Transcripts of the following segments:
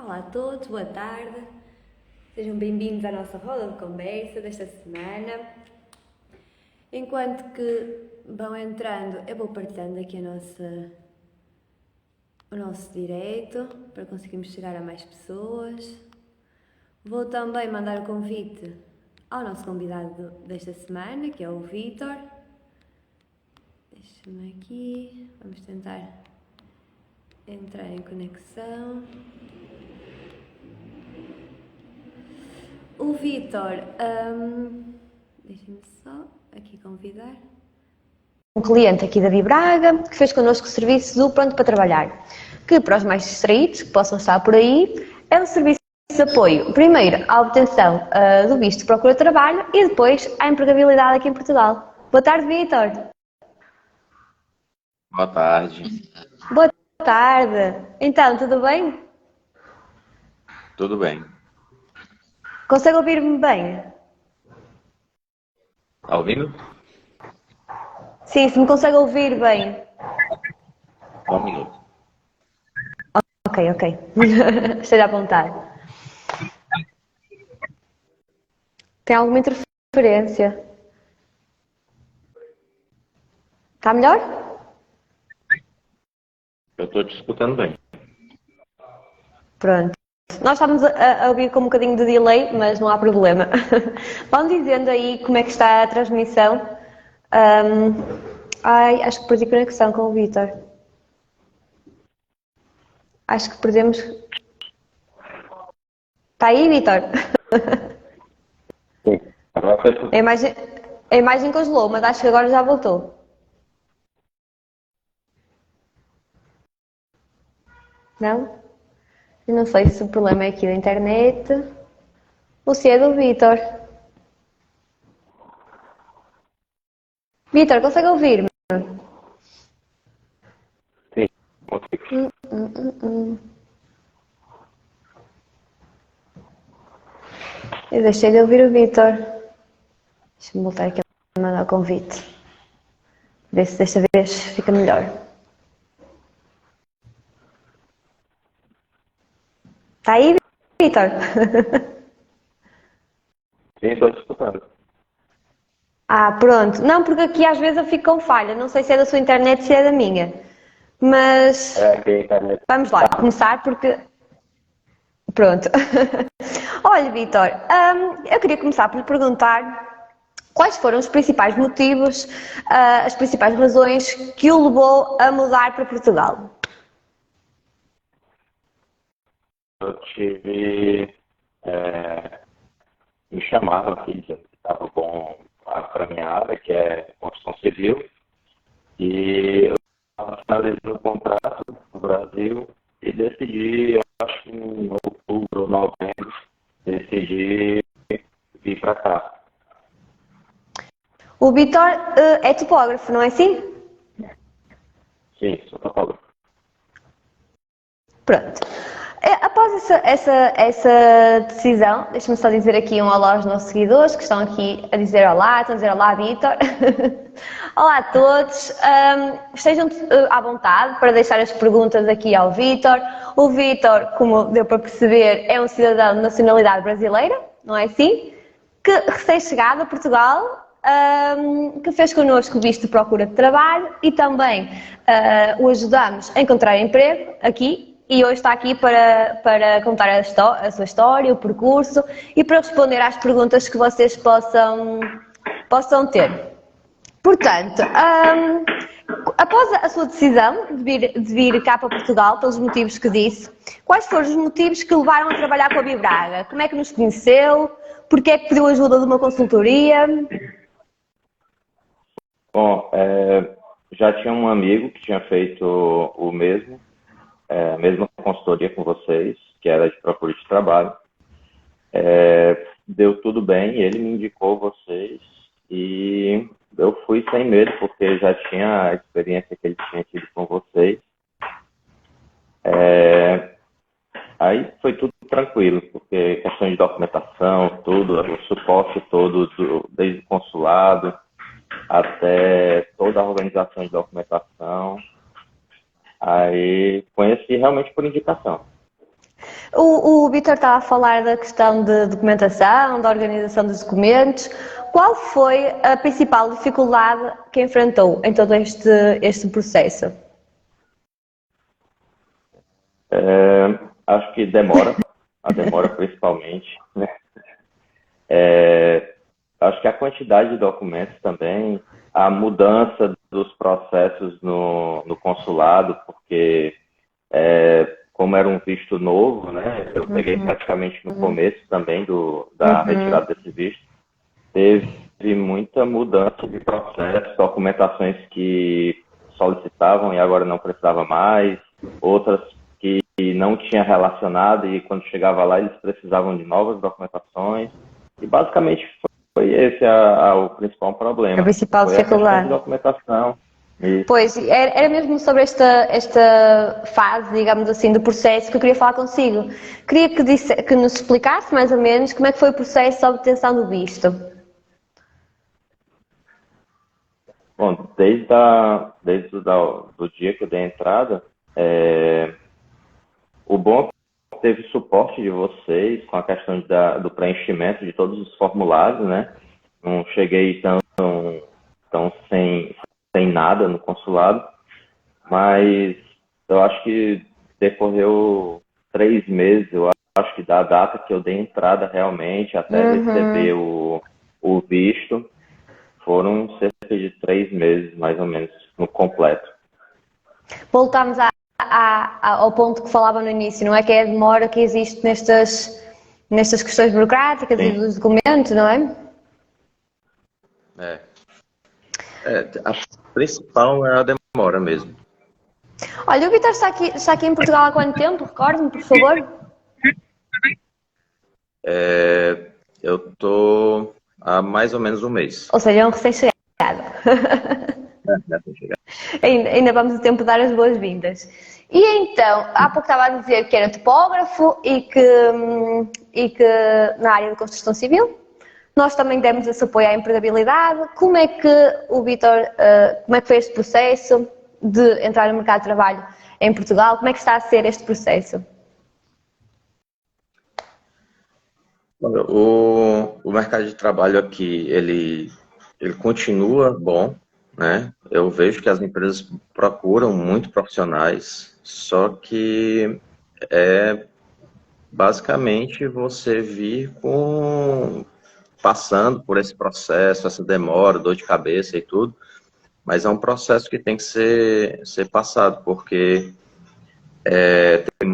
Olá a todos, boa tarde. Sejam bem-vindos à nossa roda de conversa desta semana. Enquanto que vão entrando, eu vou partilhando aqui o nosso direito para conseguirmos chegar a mais pessoas. Vou também mandar o convite ao nosso convidado desta semana, que é o Vítor. Deixa-me aqui, vamos tentar entrar em conexão. O Vítor, deixem-me só aqui convidar. Um cliente aqui da Vibraga que fez connosco o serviço do Pronto para Trabalhar, que para os mais distraídos que possam estar por aí, é um serviço de apoio, primeiro à obtenção do visto de procura de trabalho e depois à empregabilidade aqui em Portugal. Boa tarde, Vítor. Boa tarde, Boa tarde. Então, tudo bem? tudo bem? Consegue ouvir-me bem? Tá ouvindo? Sim, se me consegue ouvir bem. Só um minuto. Ok. Esteja à vontade. Tem alguma interferência? Está melhor? Eu estou te escutando bem. Pronto. Nós estamos a ouvir com um bocadinho de delay, mas não há problema. Vão dizendo aí como é que está a transmissão. Acho que perdi conexão com o Vítor. Acho que perdemos. Está aí, Vítor? Sim. Agora foi tudo. A imagem congelou, mas acho que agora já voltou. Não? Eu não sei se o problema é aqui da internet ou se é do Vítor. Vítor, consegue ouvir-me? Sim, consigo. Eu deixei de ouvir o Vítor. Deixa-me voltar aqui a mandar o convite. Ver se desta vez fica melhor. Está aí, Vítor? Sim, estou te escutando. Pronto. Não, porque aqui às vezes eu fico com falha. Não sei se é da sua internet, se é da minha. Mas É que a internet. vamos lá começar porque... Pronto. Olha, Vítor, eu queria começar por lhe perguntar quais foram os principais motivos, as principais razões que o levou a mudar para Portugal. Eu tive. Me chamaram aqui, que estava com para minha área, que é construção civil, e eu estava finalizando o contrato no Brasil e decidi, eu acho que em outubro, novembro, decidi vir para cá. O Vítor é topógrafo, não é assim? Sim, sou topógrafo. Pronto. Após essa decisão, deixa-me só dizer aqui um olá aos nossos seguidores que estão aqui a dizer olá, estão a dizer olá, Vítor. Olá a todos. Estejam à vontade para deixar as perguntas aqui ao Vítor. O Vítor, como deu para perceber, é um cidadão de nacionalidade brasileira, não é assim? Que recém-chegado a Portugal, que fez connosco o visto de procura de trabalho e também o ajudamos a encontrar emprego aqui. E hoje está aqui para contar a sua história, o percurso e para responder às perguntas que vocês possam ter. Portanto, após a sua decisão de vir cá para Portugal, pelos motivos que disse, quais foram os motivos que levaram a trabalhar com a Vibraga? Como é que nos conheceu? Porquê é que pediu ajuda de uma consultoria? Bom, já tinha um amigo que tinha feito o mesmo, a mesma consultoria com vocês, que era de procura de trabalho. Deu tudo bem, ele me indicou vocês e eu fui sem medo, porque já tinha a experiência que ele tinha tido com vocês. Aí foi tudo tranquilo, porque questão de documentação, tudo, o suporte todo, desde o consulado até toda a organização de documentação. Aí conheci realmente por indicação. O Vítor estava a falar da questão de documentação, da organização dos documentos. Qual foi a principal dificuldade que enfrentou em todo este processo? Acho que a demora principalmente, né? Acho que a quantidade de documentos também, a mudança dos processos no consulado, porque como era um visto novo, né? Eu peguei praticamente no começo também da retirada desse visto. Teve muita mudança de processo, documentações que solicitavam e agora não precisava mais, outras que não tinha relacionado e quando chegava lá eles precisavam de novas documentações. E basicamente foi esse o principal problema. A principal foi a questão dificuldade. de documentação. E, Pois, era mesmo sobre esta fase, digamos assim, do processo que eu queria falar consigo. Queria que nos explicasse mais ou menos como é que foi o processo de obtenção do visto. bom, desde o dia que eu dei a entrada, o bom é que teve suporte de vocês com a questão do preenchimento de todos os formulários, né? Não cheguei tão sem nada no consulado, mas eu acho que decorreu 3 meses, eu acho que da data que eu dei entrada realmente até receber o visto, foram cerca de 3 meses, mais ou menos, no completo. Voltamos ao ponto que falava no início, não é? Que é a demora que existe nestas questões burocráticas e dos documentos, não é? A principal é a demora mesmo. Olha, o Vítor está aqui em Portugal há quanto tempo? Recorde-me, por favor. Eu estou há mais ou menos um mês. Ou seja, é um recém-chegado. Ainda vamos a tempo de dar as boas-vindas. E então, há pouco estava a dizer que era topógrafo e que na área de construção civil. Nós também demos esse apoio à empregabilidade. Como é que o Vítor, como é que foi este processo de entrar no mercado de trabalho em Portugal? Como é que está a ser este processo? O mercado de trabalho aqui, ele continua bom, né? Eu vejo que as empresas procuram muito profissionais, só que basicamente você vir passando por esse processo, essa demora, dor de cabeça e tudo, mas é um processo que tem que ser passado, porque tem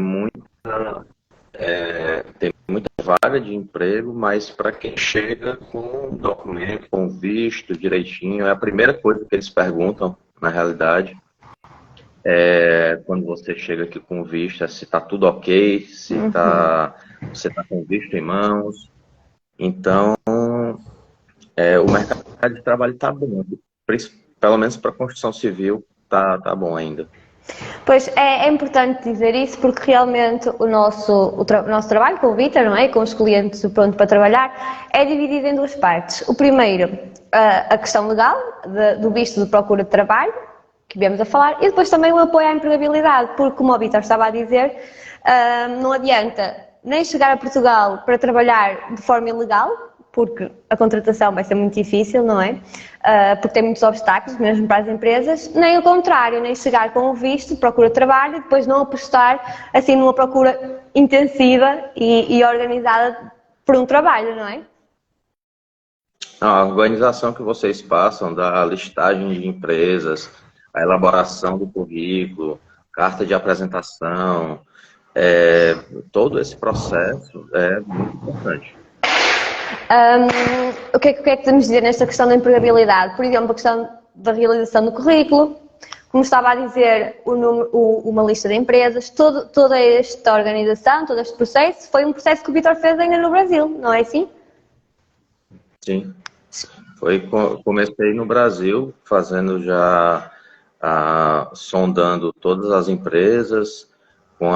muita vaga de emprego, mas para quem chega com documento, com visto direitinho, é a primeira coisa que eles perguntam, na realidade, quando você chega aqui com visto, se está tudo ok, se você está com visto em mãos. Então, o mercado de trabalho está bom, pelo menos para a construção civil tá bom ainda. Pois é importante dizer isso porque realmente o nosso trabalho com o Vítor, não é? Com os clientes pronto para trabalhar, é dividido em duas partes. O primeiro, a questão legal do visto de procura de trabalho, que viemos a falar, e depois também o apoio à empregabilidade, porque como o Vítor estava a dizer, não adianta nem chegar a Portugal para trabalhar de forma ilegal, porque a contratação vai ser muito difícil, não é? Porque tem muitos obstáculos, mesmo para as empresas, nem o contrário, nem chegar com o visto, procura de trabalho e depois não apostar assim numa procura intensiva e organizada por um trabalho, não é? A organização que vocês passam da listagem de empresas, a elaboração do currículo, carta de apresentação, todo esse processo é muito importante. O que é que podemos dizer nesta questão da empregabilidade? Por exemplo, a questão da realização do currículo, como estava a dizer, uma lista de empresas, toda esta organização, todo este processo, foi um processo que o Vítor fez ainda no Brasil, não é assim? Sim. Comecei no Brasil, fazendo já, sondando todas as empresas, com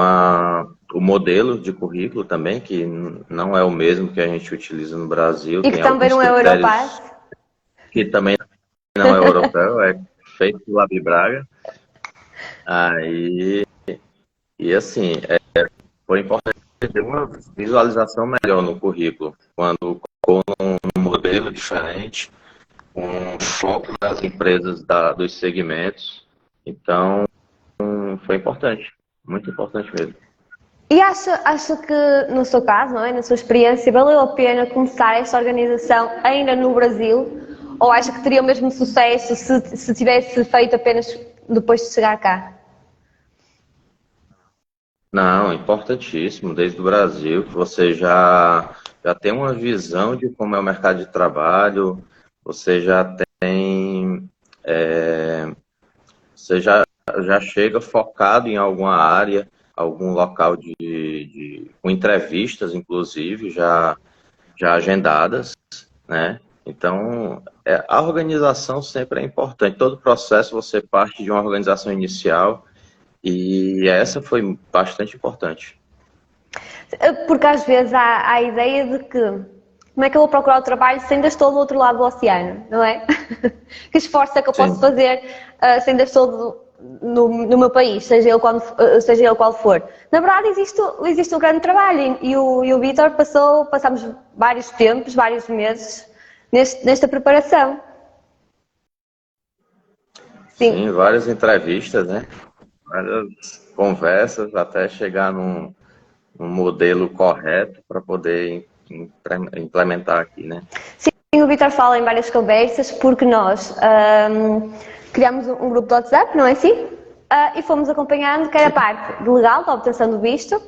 o modelo de currículo também, que não é o mesmo que a gente utiliza no Brasil. E que também não é europeu. Que também não é europeu, é feito pela Bibraga. E assim, foi importante deu uma visualização melhor no currículo, quando colocou num modelo diferente, com foco nas empresas dos segmentos. Então, foi importante, muito importante mesmo. E acha que, no seu caso, não é? Na sua experiência, valeu a pena começar esta organização ainda no Brasil? Ou acha que teria o mesmo sucesso se tivesse feito apenas depois de chegar cá? Não, importantíssimo. Desde o Brasil, que você já tem uma visão de como é o mercado de trabalho, você já tem, você já chega focado em alguma área, algum local com entrevistas, inclusive, já agendadas, né? Então, a organização sempre é importante. Todo processo você parte de uma organização inicial e essa foi bastante importante. Porque às vezes há a ideia de que como é que eu vou procurar o trabalho se ainda estou do outro lado do oceano, não é? Que esforço é que eu posso Sim. fazer se ainda estou no meu país, seja ele qual for. Na verdade, existe um grande trabalho e o Vítor passamos vários tempos, vários meses nesta preparação. Sim, várias entrevistas, né? Várias conversas até chegar num modelo correto para poder implementar aqui, né? Sim, o Vítor fala em várias conversas porque nós criamos um grupo de WhatsApp, não é assim? E fomos acompanhando quer a parte legal da obtenção do visto,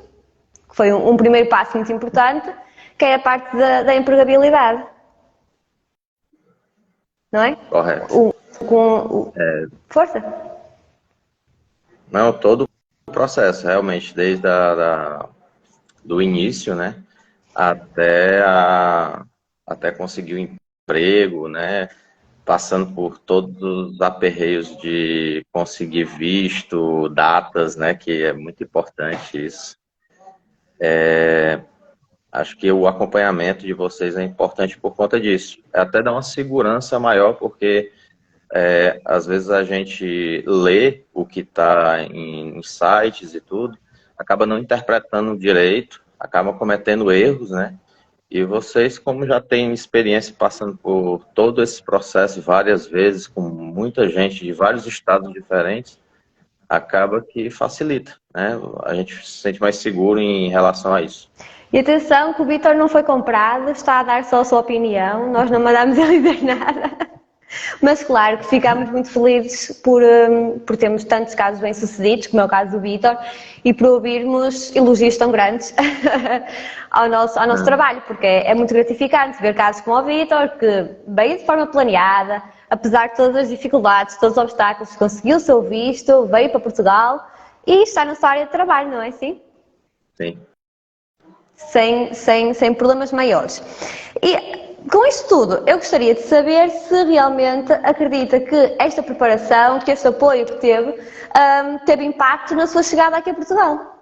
que foi um primeiro passo muito importante, quer a parte da empregabilidade. Não é? Correto. Força! Não, todo o processo, realmente, desde do início, né? Até conseguir o emprego, né? Passando por todos os aperreios de conseguir visto, datas, né? Que é muito importante isso. Acho que o acompanhamento de vocês é importante por conta disso. Até dá uma segurança maior, porque às vezes a gente lê o que está em sites e tudo, acaba não interpretando direito, acaba cometendo erros, né? E vocês, como já têm experiência passando por todo esse processo várias vezes, com muita gente de vários estados diferentes, acaba que facilita, né? A gente se sente mais seguro em relação a isso. E atenção que o Vítor não foi comprado, está a dar só a sua opinião, nós não mandamos ele dizer nada. Mas claro que ficamos muito felizes por termos tantos casos bem-sucedidos, como é o caso do Vítor, e por ouvirmos elogios tão grandes ao nosso trabalho, porque é muito gratificante ver casos como o Vítor, que veio de forma planeada, apesar de todas as dificuldades, todos os obstáculos, conseguiu o seu visto, veio para Portugal e está na sua área de trabalho, não é assim? Sim. Sem problemas maiores. E com isto tudo, eu gostaria de saber se realmente acredita que esta preparação, que este apoio que teve impacto na sua chegada aqui a Portugal.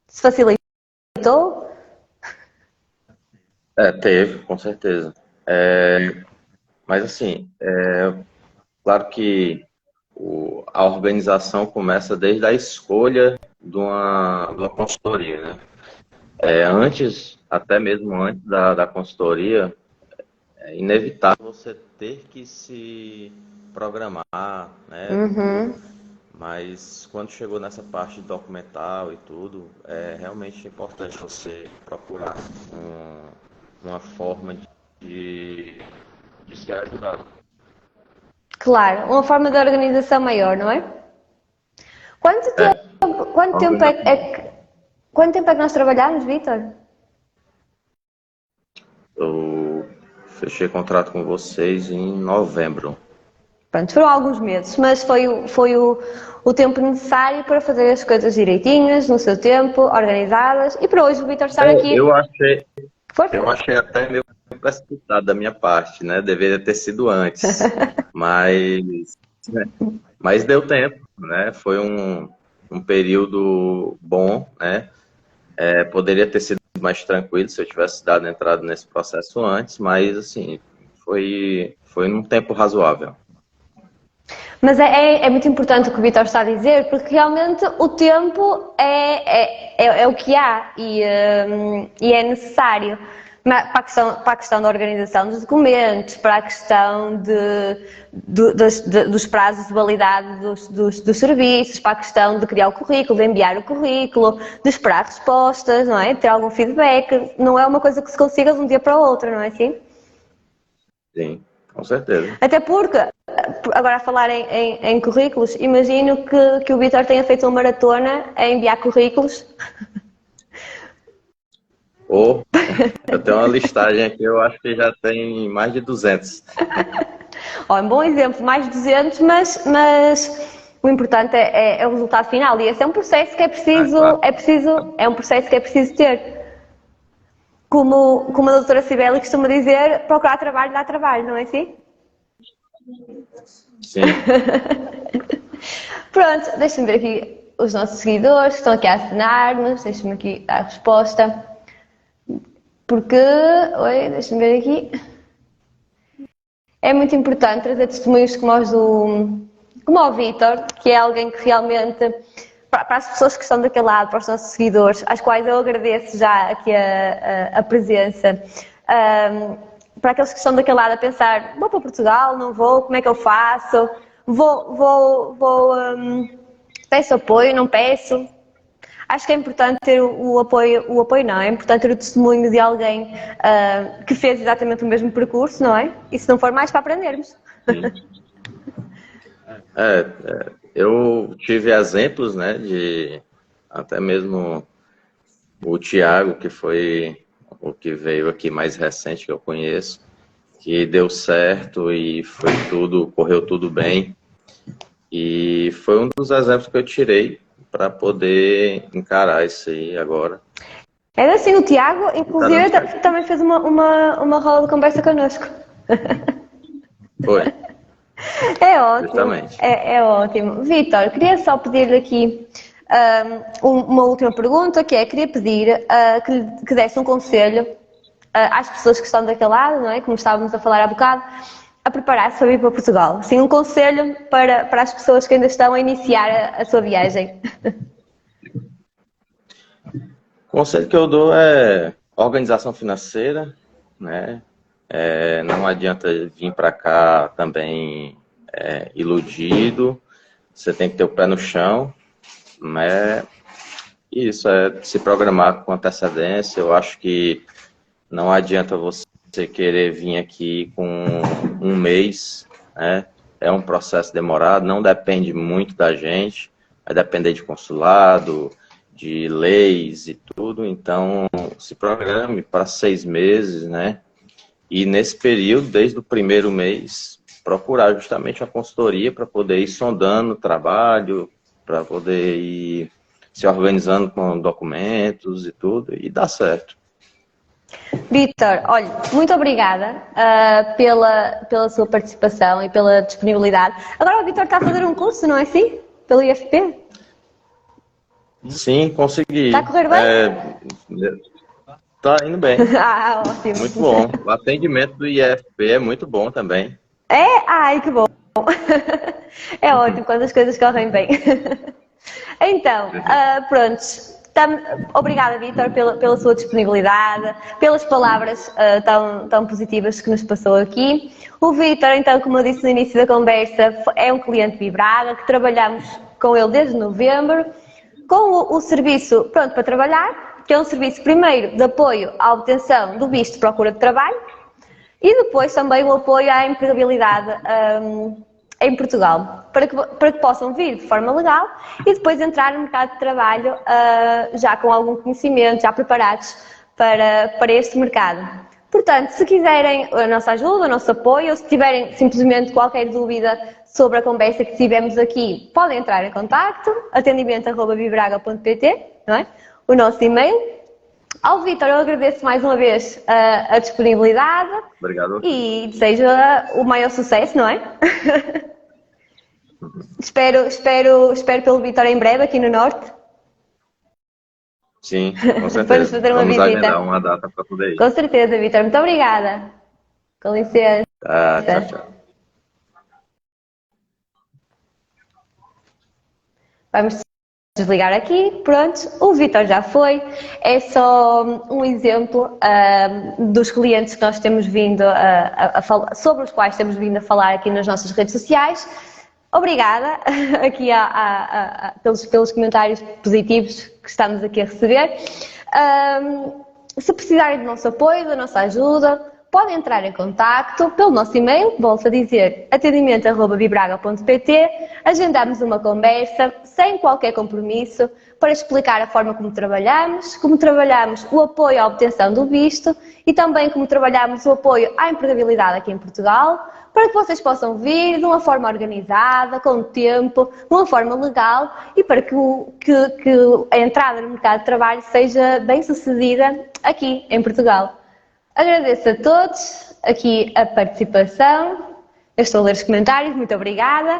Se facilitou? Teve, com certeza. Mas assim, claro que a organização começa desde a escolha de uma consultoria, né? Até mesmo antes da consultoria, é inevitável você ter que se programar, né? Mas quando chegou nessa parte documental e tudo, é realmente importante você procurar uma forma de ser ajudado. Claro, uma forma de organização maior, não é? Quanto tempo é que nós trabalhamos, Vítor? Eu fechei contrato com vocês em novembro. Pronto, foram alguns meses, mas foi o tempo necessário para fazer as coisas direitinhas, no seu tempo, organizadas, e para hoje o Vítor estar aqui. Eu achei até meio precipitado da minha parte, né? Deveria ter sido antes, mas deu tempo, né? Foi um período bom, né? Poderia ter sido mais tranquilo se eu tivesse dado entrada nesse processo antes, mas assim, foi num tempo razoável. Mas é muito importante o que o Vítor está a dizer, porque realmente o tempo é o que há e é necessário para a questão da organização dos documentos, para a questão dos prazos de validade dos serviços, para a questão de criar o currículo, de enviar o currículo, de esperar respostas, não é? De ter algum feedback. Não é uma coisa que se consiga de um dia para o outro, não é assim? Sim, com certeza. Até porque, agora a falar em currículos, imagino que o Vítor tenha feito uma maratona a enviar currículos. Ou eu tenho uma listagem aqui, eu acho que já tem mais de 200. Ó, um bom exemplo, mais de 200, mas o importante é o resultado final. E esse é um processo que Claro. é um processo que é preciso ter. Como a doutora Cibele costuma dizer, procurar trabalho dá trabalho, não é assim? Sim. Pronto, deixa-me ver aqui os nossos seguidores que estão aqui a assinar-nos, deixa-me aqui dar a resposta. Porque, deixa-me ver aqui. É muito importante trazer testemunhos como o Vítor, que é alguém que realmente, para as pessoas que estão daquele lado, para os nossos seguidores, às quais eu agradeço já aqui a presença, para aqueles que estão daquele lado a pensar, vou para Portugal, não vou, como é que eu faço? Peço apoio, não peço? Acho que é importante ter o apoio não, é importante ter o testemunho de alguém que fez exatamente o mesmo percurso, não é? E se não for mais, para aprendermos. Eu tive exemplos, né, de até mesmo o Thiago, que foi o que veio aqui mais recente que eu conheço, que deu certo e correu tudo bem. E foi um dos exemplos que eu tirei para poder encarar isso aí agora. Era assim, o Tiago, inclusive, também fez uma roda de conversa connosco. Foi. É ótimo. Justamente. É ótimo. Vítor, queria só pedir-lhe aqui uma última pergunta, que é, queria pedir que desse um conselho às pessoas que estão daquele lado, não é? Como estávamos a falar há bocado, a preparar-se para vir para Portugal. Sim, um conselho para as pessoas que ainda estão a iniciar a sua viagem. O conselho que eu dou é organização financeira, né? Não adianta vir para cá também iludido, você tem que ter o pé no chão, né? Isso, se programar com antecedência. Eu acho que não adianta você querer vir aqui com um mês, né? É um processo demorado, não depende muito da gente, vai depender de consulado, de leis e tudo, então se programe para 6 meses, né? E nesse período, desde o primeiro mês, procurar justamente a consultoria para poder ir sondando o trabalho, para poder ir se organizando com documentos e tudo, e dá certo. Vítor, olha, muito obrigada pela sua participação e pela disponibilidade. Agora o Vítor está a fazer um curso, não é assim? Pelo IFP? Sim, consegui. Está a correr bem? Tá indo bem. Ah, ótimo. Muito bom. O atendimento do IFP é muito bom também. Ai, que bom. É ótimo quando as coisas correm bem. Então, pronto. Obrigada, Vítor, pela sua disponibilidade, pelas palavras tão positivas que nos passou aqui. O Vítor, então, como eu disse no início da conversa, é um cliente Vibraga, que trabalhamos com ele desde novembro, com o serviço Pronto para Trabalhar, que é um serviço, primeiro, de apoio à obtenção do visto de procura de trabalho e depois também o apoio à empregabilidade em Portugal, para que possam vir de forma legal e depois entrar no mercado de trabalho já com algum conhecimento, já preparados para este mercado. Portanto, se quiserem a nossa ajuda, o nosso apoio, ou se tiverem simplesmente qualquer dúvida sobre a conversa que tivemos aqui, podem entrar em contacto, atendimento@vibraga.pt, não é? O nosso e-mail. Ao Vítor, eu agradeço mais uma vez a disponibilidade. Obrigado. E desejo o maior sucesso, não é? Espero pelo Vítor em breve aqui no Norte. Sim, com certeza. Vamos fazer uma visita. Agendar uma data para poder ir. Com certeza, Vítor. Muito obrigada. Com licença. Tchau, tchau. Vamos desligar aqui, pronto, o Vítor já foi. É só um exemplo dos clientes que nós temos vindo a falar, sobre os quais temos vindo a falar aqui nas nossas redes sociais. Obrigada aqui pelos comentários positivos que estamos aqui a receber. Se precisarem do nosso apoio, da nossa ajuda, podem entrar em contacto pelo nosso e-mail, volto a dizer, atendimento@bibraga.pt. Agendamos uma conversa sem qualquer compromisso para explicar a forma como trabalhamos o apoio à obtenção do visto e também como trabalhamos o apoio à empregabilidade aqui em Portugal, para que vocês possam vir de uma forma organizada, com tempo, de uma forma legal e para que a entrada no mercado de trabalho seja bem sucedida aqui em Portugal. Agradeço a todos aqui a participação. Eu estou a ler os comentários, muito obrigada.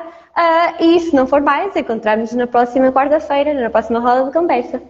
E se não for mais, encontramos-nos na próxima quarta-feira, na próxima roda de conversa.